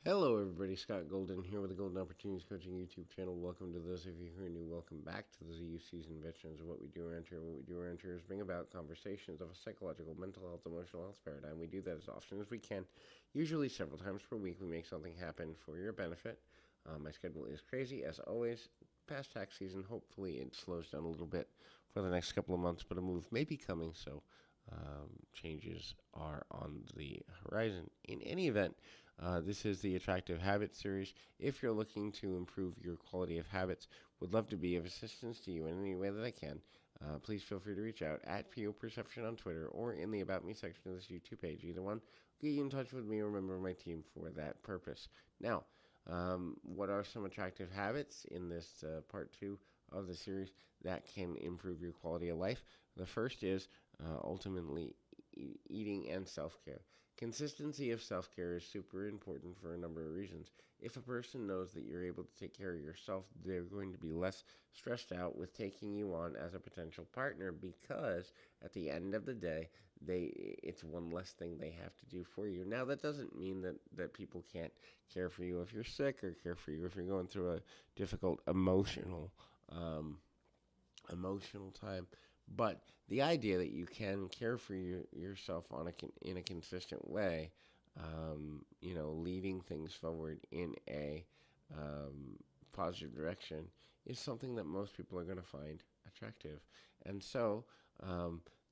Hello, everybody. Scott Golden here with the Golden Opportunities Coaching YouTube channel. Welcome to those of you who are new. Welcome back to those of you seasoned veterans of what we do around here. What we do around here is bring about conversations of a psychological, mental health, emotional health paradigm. We do that as often as we can, usually several times per week. We make something happen for your benefit. My schedule is crazy, as always. Past tax season, hopefully it slows down a little bit for the next couple of months, but a move may be coming, so changes are on the horizon. In any event, this is the Attractive Habits series. If you're looking to improve your quality of habits, would love to be of assistance to you in any way that I can. Please feel free to reach out at PO Perception on Twitter or in the About Me section of this YouTube page. Either one, get you in touch with me or a member of my team for that purpose. Now, what are some attractive habits in this part two of the series that can improve your quality of life? The first is ultimately eating and self care. Consistency of self care is super important for a number of reasons. If a person knows that you're able to take care of yourself, they're going to be less stressed out with taking you on as a potential partner because at the end of the day, it's one less thing they have to do for you. Now, that doesn't mean that people can't care for you if you're sick or care for you if you're going through a difficult um, emotional time. But the idea that you can care for yourself in a consistent way, leading things forward in a positive direction, is something that most people are going to find attractive. And so,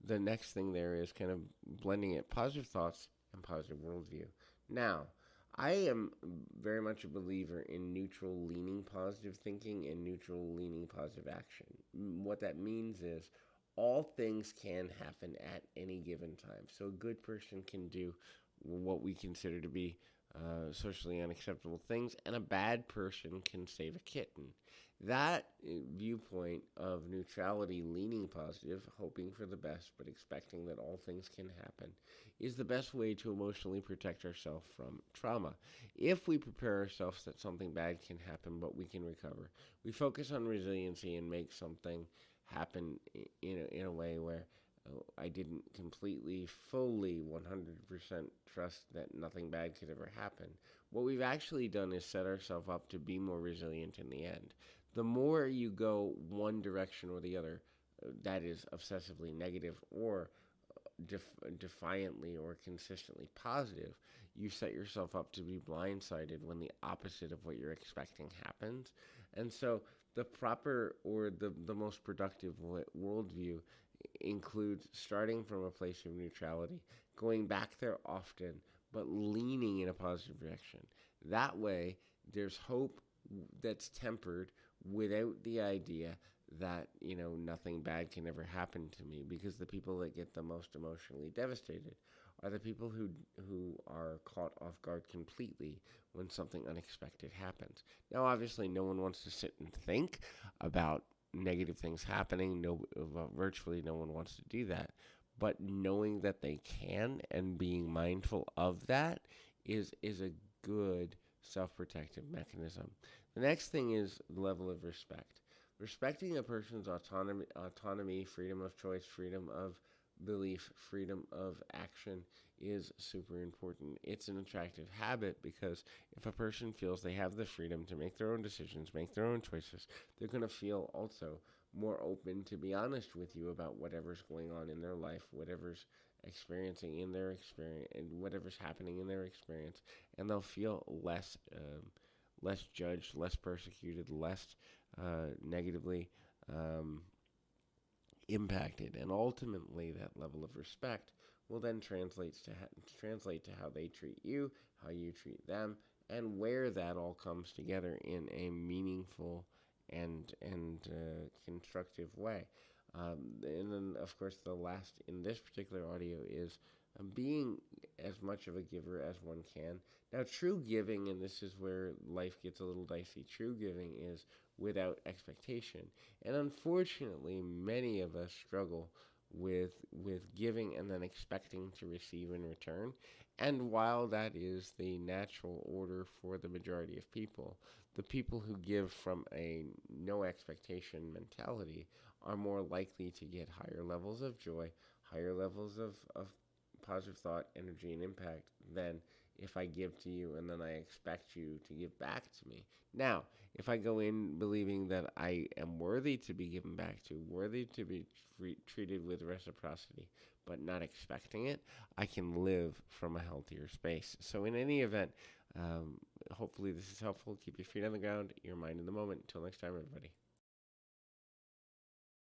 the next thing there is kind of blending it positive thoughts and positive worldview. Now, I am very much a believer in neutral leaning positive thinking and neutral leaning positive action. What that means is all things can happen at any given time. So a good person can do what we consider to be socially unacceptable things, and a bad person can save a kitten. That viewpoint of neutrality, leaning positive, hoping for the best, but expecting that all things can happen, is the best way to emotionally protect ourselves from trauma. If we prepare ourselves that something bad can happen, but we can recover, we focus on resiliency and make something happen in a way where I didn't completely, fully, 100% trust that nothing bad could ever happen. What we've actually done is set ourselves up to be more resilient in the end. The more you go one direction or the other, that is obsessively negative or defiantly or consistently positive, you set yourself up to be blindsided when the opposite of what you're expecting happens. And so, the proper or the most productive worldview includes starting from a place of neutrality, going back there often, but leaning in a positive direction. That way, there's hope that's tempered without the idea that nothing bad can ever happen to me, because the people that get the most emotionally devastated are the people who are caught off guard completely when something unexpected happens. Now, obviously, no one wants to sit and think about negative things happening. No, virtually no one wants to do that. But knowing that they can and being mindful of that is a good self-protective mechanism. The next thing is the level of respect. Respecting a person's autonomy, freedom of choice, freedom of belief, freedom of action is super important. It's an attractive habit because if a person feels they have the freedom to make their own decisions, make their own choices, they're going to feel also more open to be honest with you about whatever's going on in their life, whatever's experiencing in their experience, and whatever's happening in their experience, and they'll feel less judged, less persecuted, less negatively um, impacted, and ultimately that level of respect will then translate to how they treat you, how you treat them, and where that all comes together in a meaningful and constructive way. And then, of course, the last in this particular audio is being as much of a giver as one can. Now, true giving, and this is where life gets a little dicey, true giving is without expectation. And unfortunately, many of us struggle with giving and then expecting to receive in return. And while that is the natural order for the majority of people, the people who give from a no expectation mentality are more likely to get higher levels of joy, higher levels of positive thought, energy, and impact than if I give to you and then I expect you to give back to me. Now, if I go in believing that I am worthy to be given back to, worthy to be treated with reciprocity, but not expecting it, I can live from a healthier space. So, in any event, um, hopefully this is helpful. Keep your feet on the ground, your mind in the moment. Until next time, everybody.